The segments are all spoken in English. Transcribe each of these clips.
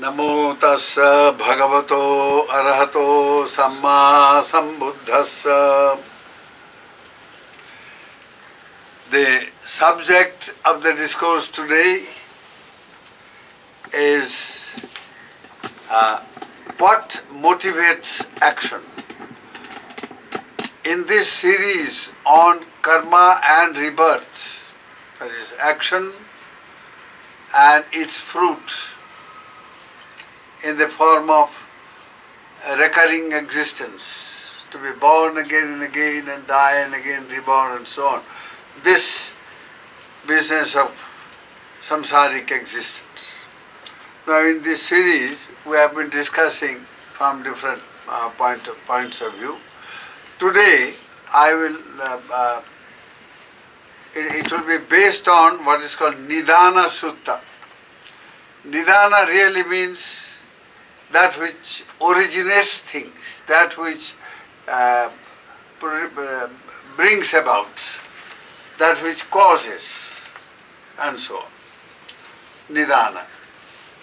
Namo tassa bhagavato arahato samma sambuddhassa. The subject of the discourse today is what motivates action. In this series on karma and rebirth, that is action and its fruit in the form of a recurring existence, to be born again and again and die and again reborn and so on. This business of samsaric existence. Now in this series we have been discussing from different points of view. Today I will, it will be based on what is called Nidana Sutta. Nidana really means that which originates things, that which brings about, that which causes, and so on. Nidana.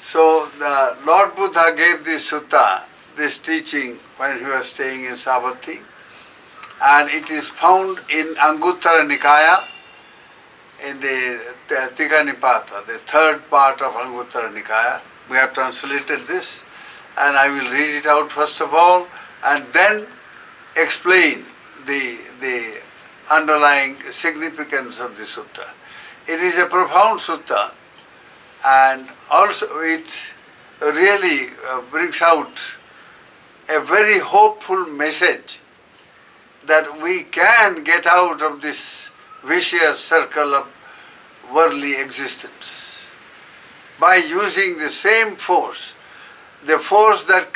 So the Lord Buddha gave this sutta, this teaching, when he was staying in Savatthi, and it is found in Anguttara Nikaya, in the Tika Nipata, the third part of Anguttara Nikaya. We have translated this, and I will read it out first of all, and then explain the underlying significance of the sutta. It is a profound sutta, and also it really brings out a very hopeful message that we can get out of this vicious circle of worldly existence by using the same force, the force that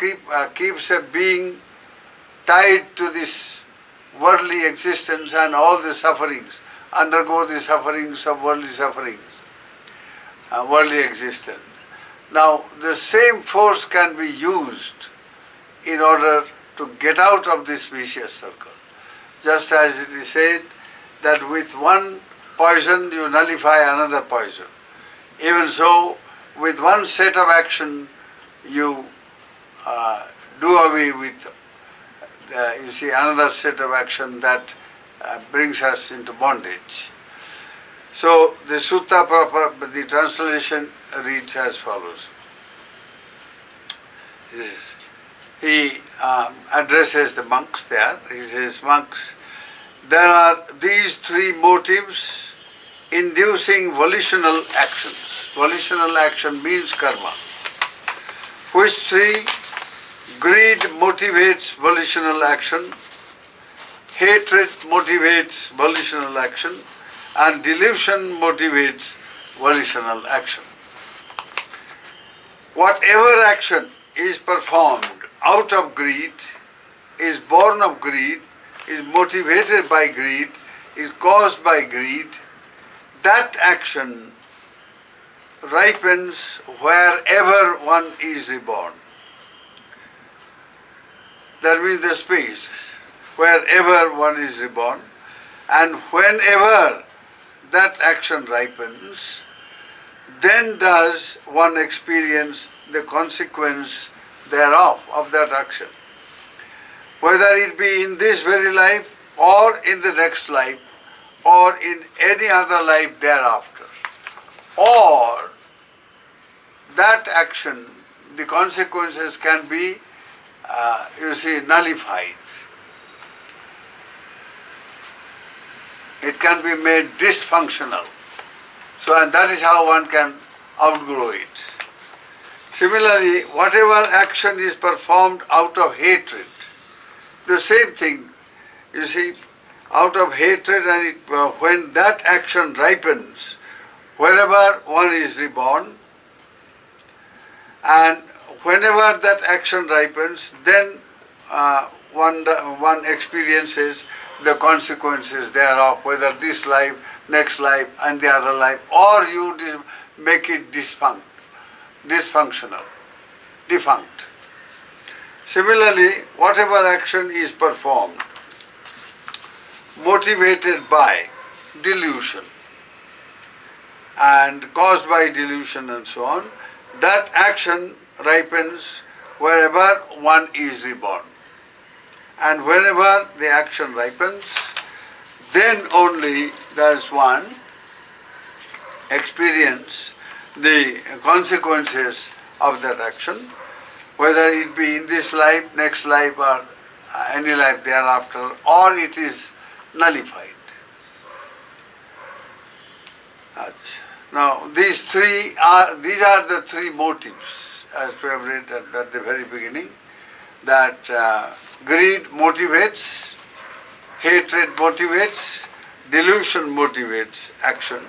keeps a being tied to this worldly existence and all the sufferings, undergo the sufferings of worldly sufferings, worldly existence. Now the same force can be used in order to get out of this vicious circle. Just as it is said that with one poison you nullify another poison. Even so, with one set of action you do away with another set of action that brings us into bondage. So the sutta proper, the translation reads as follows. He addresses the monks there. He says, monks, there are these three motives inducing volitional actions. Volitional action means karma. Which three? Greed motivates volitional action, hatred motivates volitional action, and delusion motivates volitional action. Whatever action is performed out of greed, is born of greed, is motivated by greed, is caused by greed, that action ripens wherever one is reborn. That means the space, wherever one is reborn, and whenever that action ripens, then does one experience the consequence thereof, of that action. Whether it be in this very life, or in the next life, or in any other life thereafter. Or that action, the consequences can be, nullified. It can be made dysfunctional. So, and that is how one can outgrow it. Similarly, whatever action is performed out of hatred, the same thing, out of hatred, and when that action ripens, wherever one is reborn, and whenever that action ripens, then one experiences the consequences thereof, whether this life, next life, and the other life, or you make it dysfunctional, defunct. Similarly, whatever action is performed motivated by delusion, and caused by delusion and so on, that action ripens wherever one is reborn. And whenever the action ripens, then only does one experience the consequences of that action, whether it be in this life, next life, or any life thereafter, or it is nullified. Now these are the three motives, as we have read at the very beginning, that greed motivates, hatred motivates, delusion motivates action,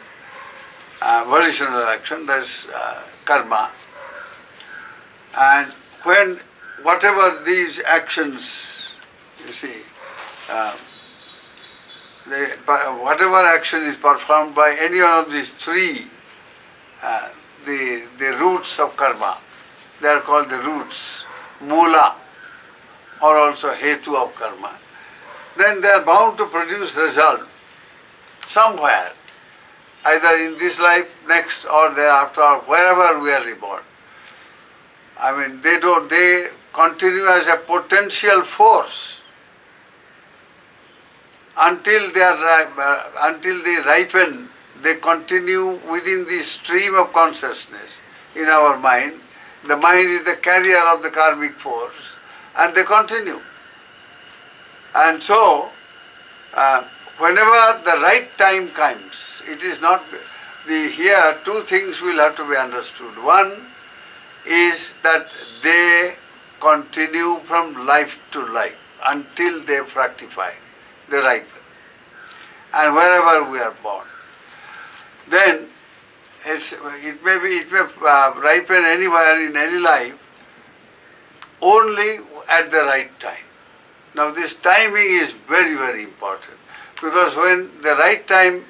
volitional action, that is karma. And when whatever these actions, you see, whatever action is performed by any one of these three, the roots of karma, they are called the roots, mula, or also hetu of karma, then they are bound to produce result somewhere, either in this life, next, or thereafter, or wherever we are reborn. I mean, they continue as a potential force until they ripen. They continue within the stream of consciousness in our mind. The mind is the carrier of the karmic force, and they continue. And so, whenever the right time comes, it is not here two things will have to be understood. One is that they continue from life to life until they fructify, they ripen. And wherever we are born, then it may ripen anywhere in any life, only at the right time. Now this timing is very, very important, because when the right time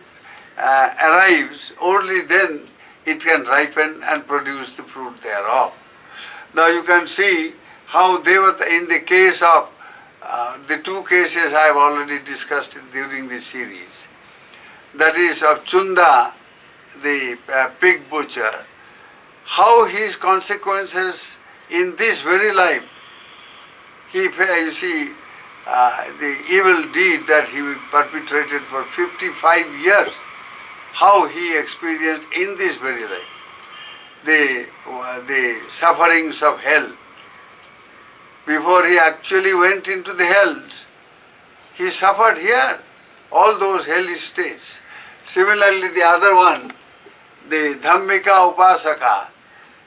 arrives, only then it can ripen and produce the fruit thereof. Now you can see how Devata, in the case of the two cases I have already discussed during this series, that is of Chunda, the pig butcher, how his consequences in this very life, you see, the evil deed that he perpetrated for 55 years, how he experienced in this very life the sufferings of hell. Before he actually went into the hells, he suffered here, all those hellish states. Similarly, the other one, the Dhammika Upasaka,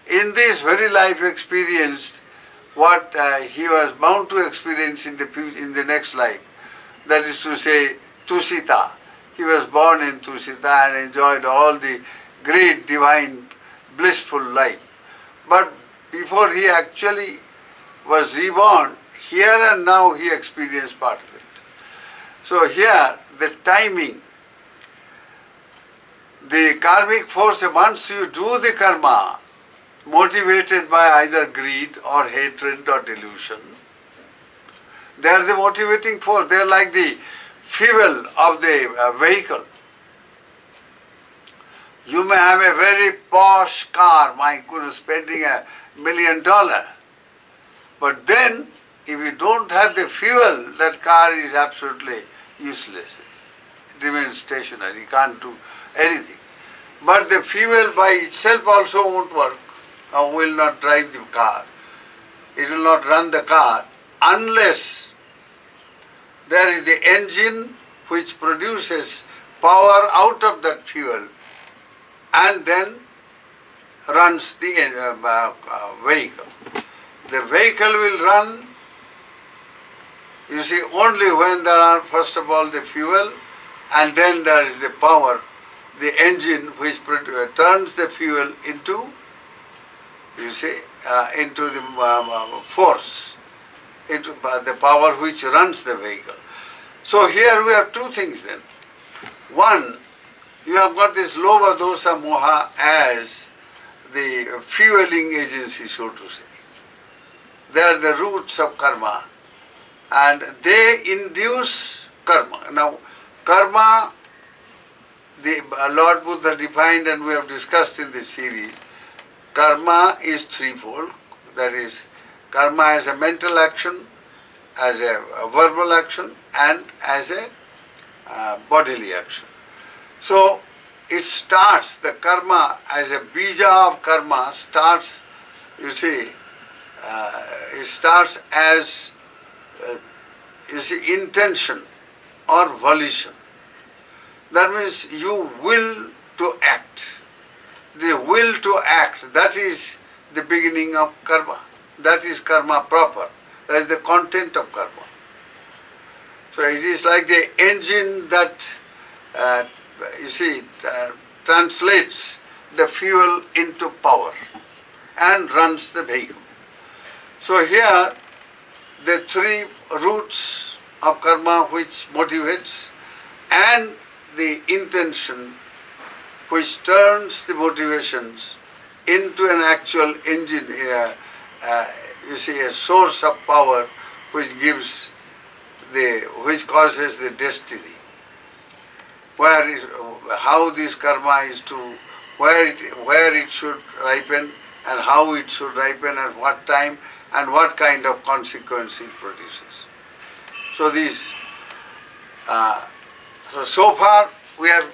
in this very life experienced what he was bound to experience in the next life. That is to say, Tusita. He was born in Tusita and enjoyed all the great divine blissful life. But before he actually was reborn, here and now he experienced part of it. So here, the timing, the karmic force, once you do the karma, motivated by either greed or hatred or delusion, they are the motivating force. They are like the fuel of the vehicle. You may have a very posh car, my goodness, spending $1 million. But then, if you don't have the fuel, that car is absolutely useless. It remains stationary, you can't do anything. But the fuel by itself also won't work, or will not drive the car. It will not run the car unless there is the engine which produces power out of that fuel and then runs the vehicle. The vehicle will run, you see, only when there are first of all the fuel, and then there is the power, the engine which turns the fuel into, you see, into the force, into the power which runs the vehicle. So here we have two things then. One, you have got this lobha, dosa, moha as the fueling agency, so to say. They are the roots of karma and they induce karma. Now, karma the Lord Buddha defined, and we have discussed in this series, karma is threefold. That is, karma as a mental action, as a verbal action, and as a bodily action. So it starts, the karma as a bija of karma starts, you see, it starts as, intention or volition. That means you will to act. The will to act, that is the beginning of karma. That is karma proper. That is the content of karma. So it is like the engine that, translates the fuel into power and runs the vehicle. So here, the three roots of karma which motivates, and the intention which turns the motivations into an actual engine, a source of power which gives which causes the destiny. How this karma is to, where it should ripen, and how it should ripen, at what time, and what kind of consequence it produces. So these, so far we have,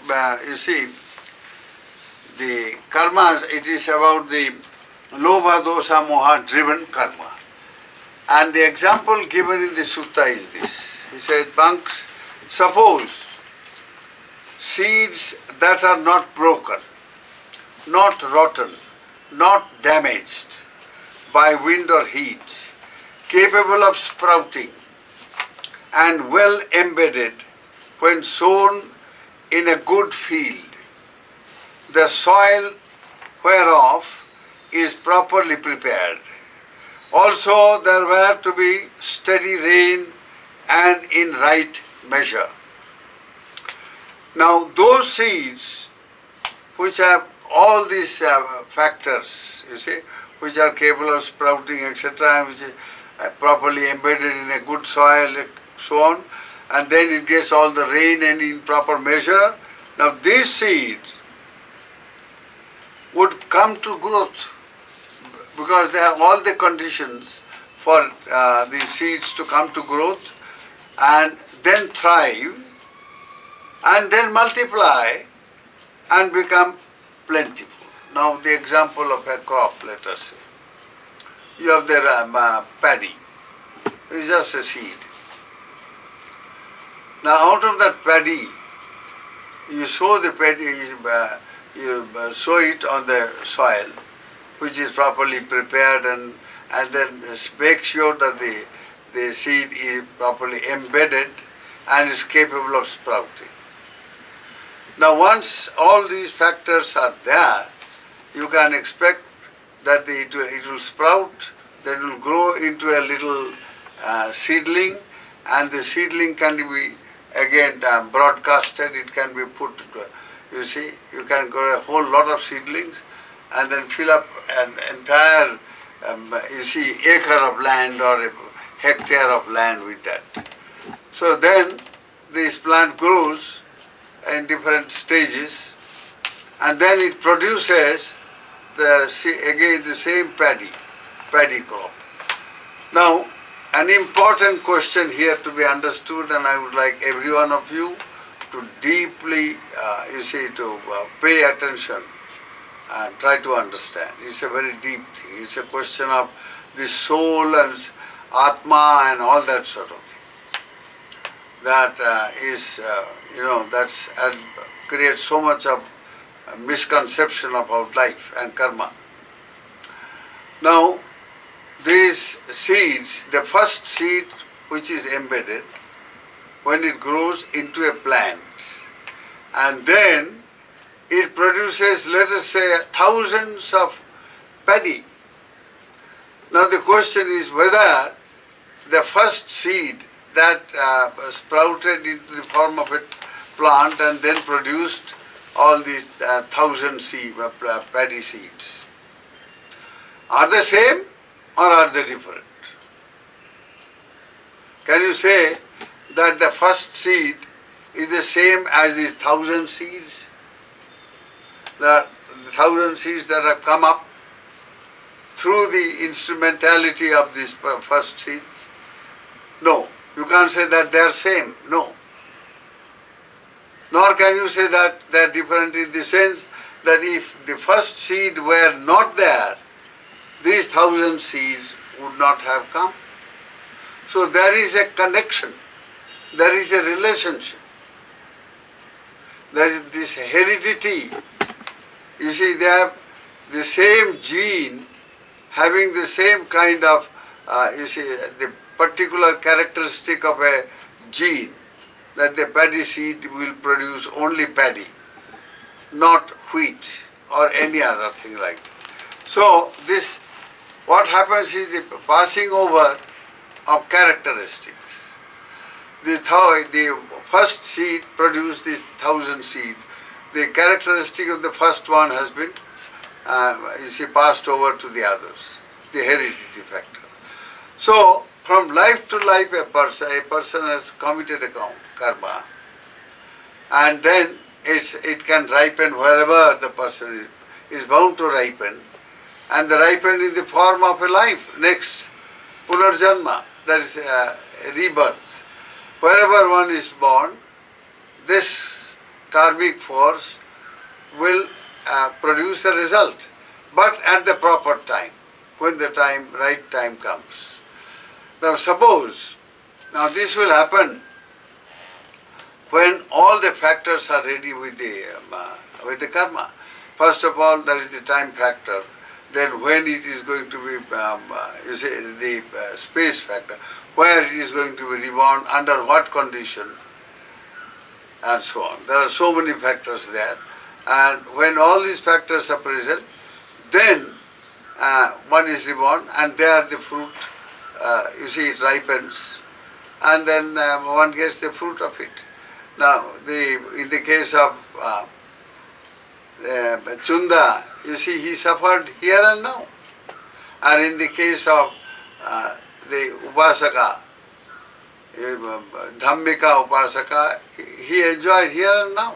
the karmas, it is about the lobha, dosa, moha driven karma. And the example given in the sutta is this. He said, monks, suppose seeds that are not broken, not rotten, not damaged by wind or heat, capable of sprouting and well embedded when sown in a good field, the soil whereof is properly prepared. Also there were to be steady rain and in right measure. Now those seeds which have all these factors, which are capable of sprouting, etc., which is properly embedded in a good soil, so on, and then it gets all the rain and in proper measure. Now these seeds would come to growth because they have all the conditions for these seeds to come to growth and then thrive and then multiply and become plentiful. Now the example of a crop, let us say. You have the paddy, it's just a seed. Now out of that paddy, you sow the paddy, you sow it on the soil, which is properly prepared, and then make sure that the seed is properly embedded and is capable of sprouting. Now once all these factors are there, you can expect that it will sprout, then it will grow into a little seedling, and the seedling can be again broadcasted, it can be put, you can grow a whole lot of seedlings and then fill up an entire, acre of land or a hectare of land with that. So then this plant grows in different stages, and then it produces the same paddy crop. Now, an important question here to be understood, and I would like every one of you to deeply, pay attention and try to understand. It's a very deep thing. It's a question of the soul and Atma and all that sort of thing. That creates so much of misconception about life and karma. Now, these seeds, the first seed which is embedded, when it grows into a plant, and then it produces, let us say, thousands of paddy. Now the question is whether the first seed that sprouted into the form of a plant and then produced all these thousand paddy seeds, are the same or are they different? Can you say that the first seed is the same as these thousand seeds? the 1,000 seeds that have come up through the instrumentality of this first seed? No. You can't say that they are same. No. Nor can you say that they are different in the sense that if the first seed were not there, these 1,000 seeds would not have come. So there is a connection. There is a relationship. There is this heredity. You see, they have the same gene having the same kind of, the particular characteristic of a gene, that the paddy seed will produce only paddy, not wheat or any other thing like that. So this, what happens is the passing over of characteristics. The first seed produced these 1,000 seeds. The characteristic of the first one has been passed over to the others, the heredity factor. So from life to life a person has committed a karma, and then it can ripen wherever the person is bound to ripen, and the ripen in the form of a life, next punarjanma, that is rebirth. Wherever one is born, this karmic force will produce a result, but at the proper time, when the right time comes. Now suppose, this will happen when all the factors are ready with the karma. First of all, there is the time factor. Then when it is going to be, the space factor, where it is going to be reborn, under what condition, and so on. There are so many factors there. And when all these factors are present, then one is reborn, and there the fruit, it ripens, and then one gets the fruit of it. Now, in the case of Chunda, he suffered here and now. And in the case of the Upasaka, Dhammika Upasaka, he enjoyed here and now.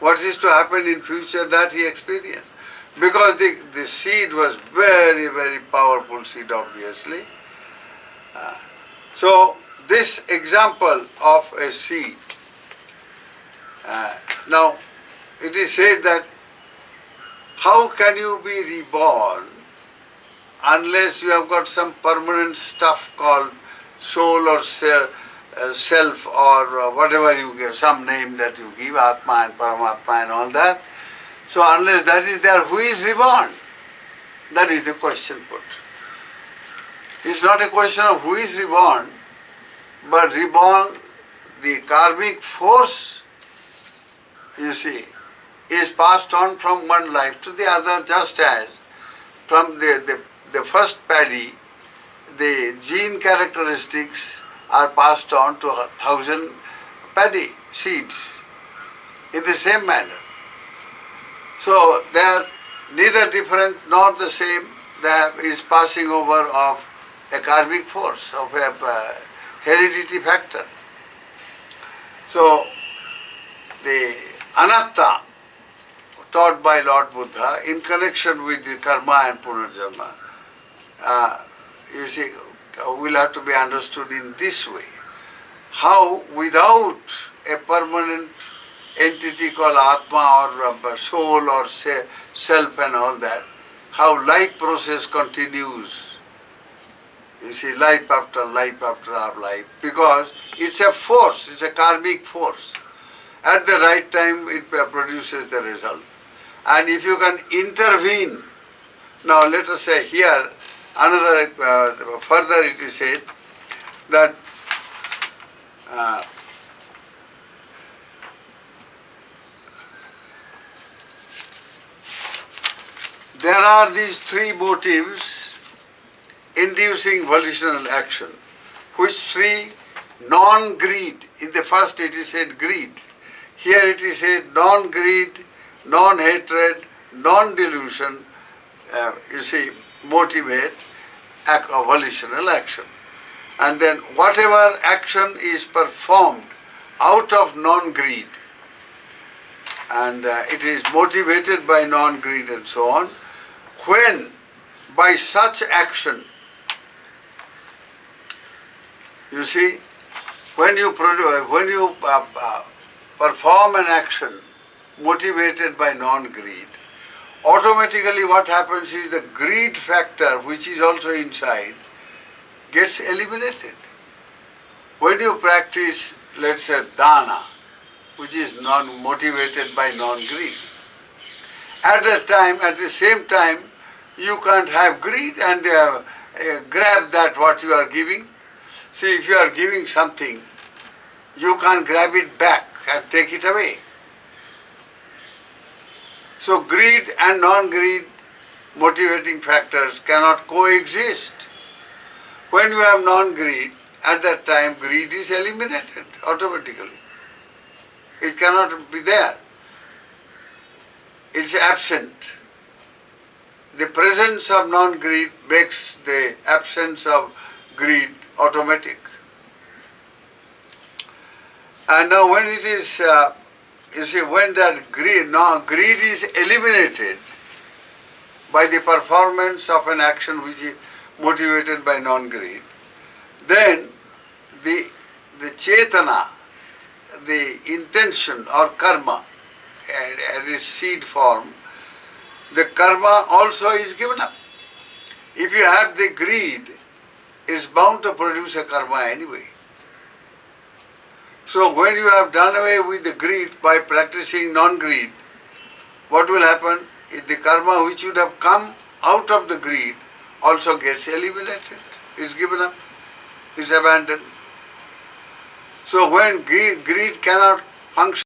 What is to happen in future, that he experienced. Because the seed was very, very powerful seed, obviously. So this example of a seed, now it is said that how can you be reborn unless you have got some permanent stuff called soul or self or whatever you give, some name that you give, Atma and Paramatma and all that. So unless that is there, who is reborn? That is the question put. It's not a question of who is reborn, but reborn, the karmic force, is passed on from one life to the other, just as from the first paddy, the gene characteristics are passed on to 1,000 paddy seeds in the same manner. So they are neither different nor the same. There is passing over of a karmic force, of a heredity factor. So the anatta taught by Lord Buddha in connection with the karma and punarjanma, will have to be understood in this way. How without a permanent entity called Atma or soul or self and all that, how life process continues. Life after life after life, because it's a force, it's a karmic force. At the right time it produces the result. And if you can intervene, now let us say here, another, further it is said that there are these three motives inducing volitional action. Which three? Non-greed. In the first it is said greed. Here it is said non-greed, non-hatred, non-delusion, motivate volitional action. And then whatever action is performed out of non-greed, and it is motivated by non-greed and so on. When by such action, you see, when you perform an action motivated by non-greed, automatically what happens is the greed factor, which is also inside, gets eliminated. When you practice, let's say, dana, which is motivated by non-greed, at the same time, you can't have greed and grab that what you are giving. See, if you are giving something, you can't grab it back and take it away. So greed and non-greed motivating factors cannot coexist. When you have non-greed, at that time greed is eliminated automatically. It cannot be there. It's absent. The presence of non-greed makes the absence of greed automatic. And now when it is, you see, when that greed is eliminated by the performance of an action which is motivated by non-greed, then the chetana, the intention or karma at its seed form, the karma also is given up. If you have the greed, it's bound to produce a karma anyway. So when you have done away with the greed by practicing non-greed, what will happen is the karma which would have come out of the greed also gets eliminated. It's given up. It's abandoned. So when greed cannot function